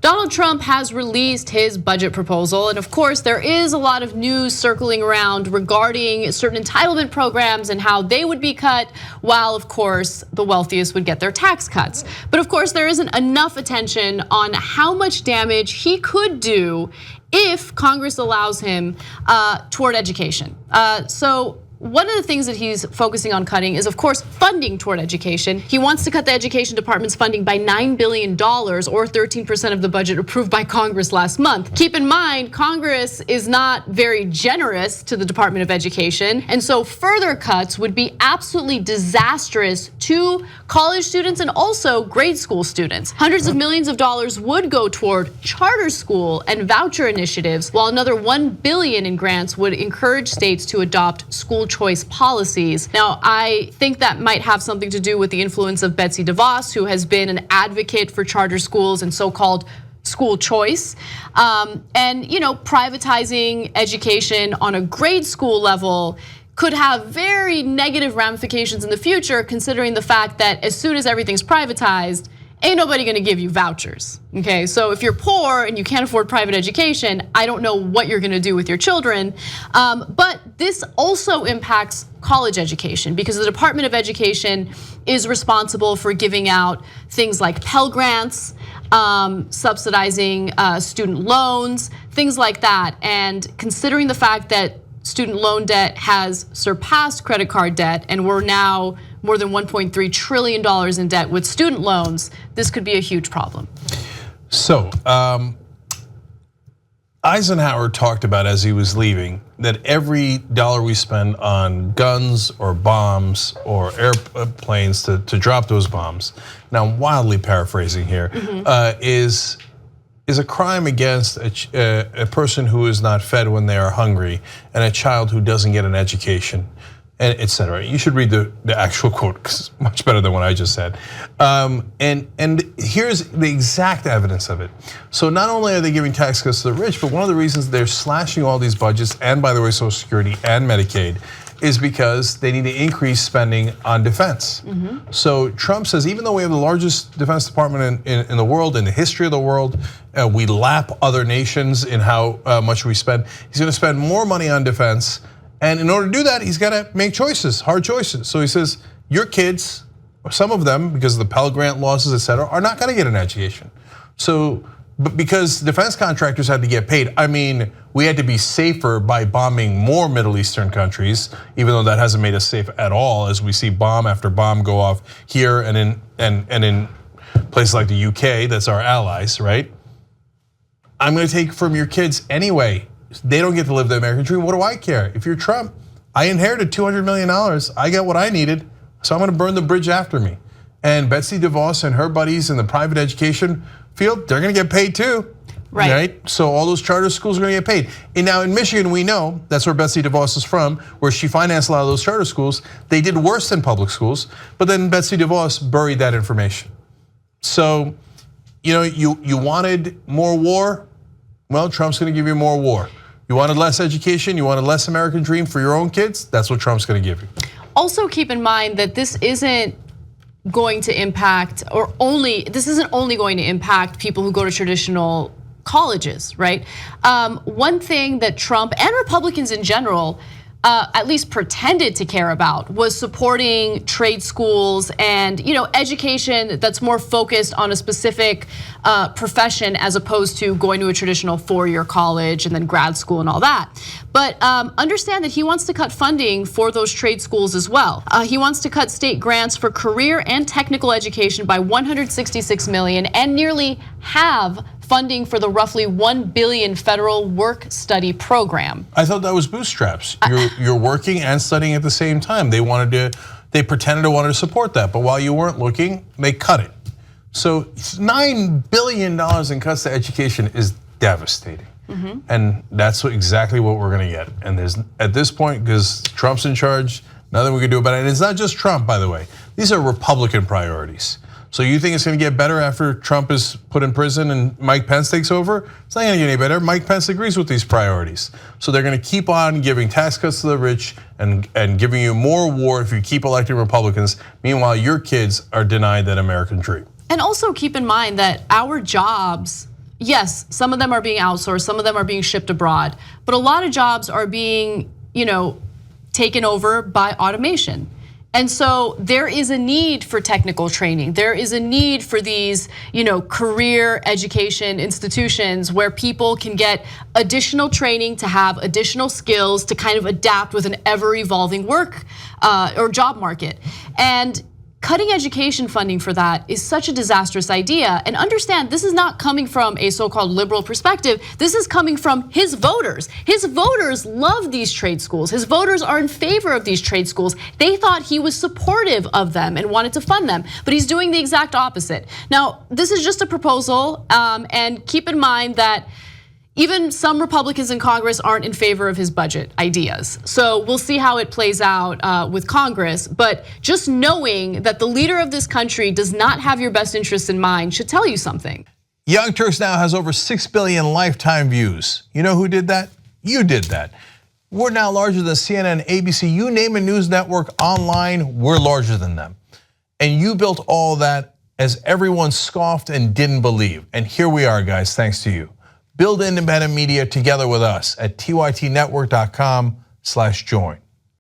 Donald Trump has released his budget proposal, and of course there is a lot of news circling around regarding certain entitlement programs and how they would be cut, while of course the wealthiest would get their tax cuts. But of course there isn't enough attention on how much damage he could do if Congress allows him toward education. So one of the things that he's focusing on cutting is, of course, funding toward education. He wants to cut the education department's funding by $9 billion, or 13% of the budget approved by Congress last month. Keep in mind, Congress is not very generous to the Department of Education, and so further cuts would be absolutely disastrous to college students and also grade school students. Hundreds of millions of dollars would go toward charter school and voucher initiatives, while another $1 billion in grants would encourage states to adopt school choice policies. Now, I think that might have something to do with the influence of Betsy DeVos, who has been an advocate for charter schools and so-called school choice. And privatizing education on a grade school level could have very negative ramifications in the future, considering the fact that as soon as everything's privatized, ain't nobody gonna give you vouchers, okay? So if you're poor and you can't afford private education, I don't know what you're gonna do with your children. But this also impacts college education, because the Department of Education is responsible for giving out things like Pell Grants, subsidizing student loans, things like that. And considering the fact that student loan debt has surpassed credit card debt, and we're now more than $1.3 trillion in debt with student loans, this could be a huge problem. So Eisenhower talked about, as he was leaving, that every dollar we spend on guns or bombs or airplanes to drop those bombs, now I'm wildly paraphrasing here, is a crime against a person who is not fed when they are hungry, and a child who doesn't get an education, and et cetera. You should read the actual quote, because it's much better than what I just said. And here's the exact evidence of it. So not only are they giving tax cuts to the rich, but one of the reasons they're slashing all these budgets, and by the way, Social Security and Medicaid, is because they need to increase spending on defense. So Trump says, even though we have the largest defense department in the world, in the history of the world, we lap other nations in how much we spend. He's gonna spend more money on defense. And in order to do that, he's gotta make choices, hard choices. So he says, your kids, or some of them, because of the Pell Grant losses, et cetera, are not gonna get an education. So, but because defense contractors had to get paid, I mean, we had to be safer by bombing more Middle Eastern countries, even though that hasn't made us safe at all, as we see bomb after bomb go off here and in places like the UK, that's our allies, right? I'm gonna take from your kids anyway. They don't get to live the American dream. What do I care? If you're Trump, I inherited $200 million. I got what I needed, so I'm gonna burn the bridge after me. And Betsy DeVos and her buddies in the private education field, they're gonna get paid too. Right? So all those charter schools are gonna get paid. And now in Michigan, we know, that's where Betsy DeVos is from, where she financed a lot of those charter schools. They did worse than public schools, but then Betsy DeVos buried that information. So, you wanted more war? Well, Trump's gonna give you more war. You wanted less education, you wanted less American dream for your own kids? That's what Trump's gonna give you. Also keep in mind that this isn't going to impact, this isn't only going to impact people who go to traditional colleges, right? One thing that Trump and Republicans in general at least pretended to care about was supporting trade schools and education that's more focused on a specific profession, as opposed to going to a traditional four-year college and then grad school and all that. But understand that he wants to cut funding for those trade schools as well. He wants to cut state grants for career and technical education by $166 million, and nearly halve funding for the roughly $1 billion federal work study program. I thought that was bootstraps. You're working and studying at the same time. They pretended to want to support that, but while you weren't looking, they cut it. So $9 billion in cuts to education is devastating. And that's exactly what we're gonna get. And there's, at this point, because Trump's in charge, nothing we can do about it. And it's not just Trump, by the way. These are Republican priorities. So you think it's gonna get better after Trump is put in prison and Mike Pence takes over? It's not gonna get any better. Mike Pence agrees with these priorities. So they're gonna keep on giving tax cuts to the rich and giving you more war if you keep electing Republicans. Meanwhile, your kids are denied that American dream. And also keep in mind that our jobs yes, some of them are being outsourced, some of them are being shipped abroad, but a lot of jobs are being, taken over by automation. And so there is a need for technical training. There is a need for these, career education institutions where people can get additional training to have additional skills to kind of adapt with an ever-evolving work or job market. And cutting education funding for that is such a disastrous idea. And understand, this is not coming from a so-called liberal perspective. This is coming from his voters. His voters love these trade schools. His voters are in favor of these trade schools. They thought he was supportive of them and wanted to fund them, but he's doing the exact opposite. Now, this is just a proposal, and keep in mind that even some Republicans in Congress aren't in favor of his budget ideas. So we'll see how it plays out with Congress. But just knowing that the leader of this country does not have your best interests in mind should tell you something. Young Turks now has over 6 billion lifetime views. You know who did that? You did that. We're now larger than CNN, ABC, you name a news network online, we're larger than them. And you built all that as everyone scoffed and didn't believe. And here we are, guys, thanks to you. Build independent media together with us at tytnetwork.com/join.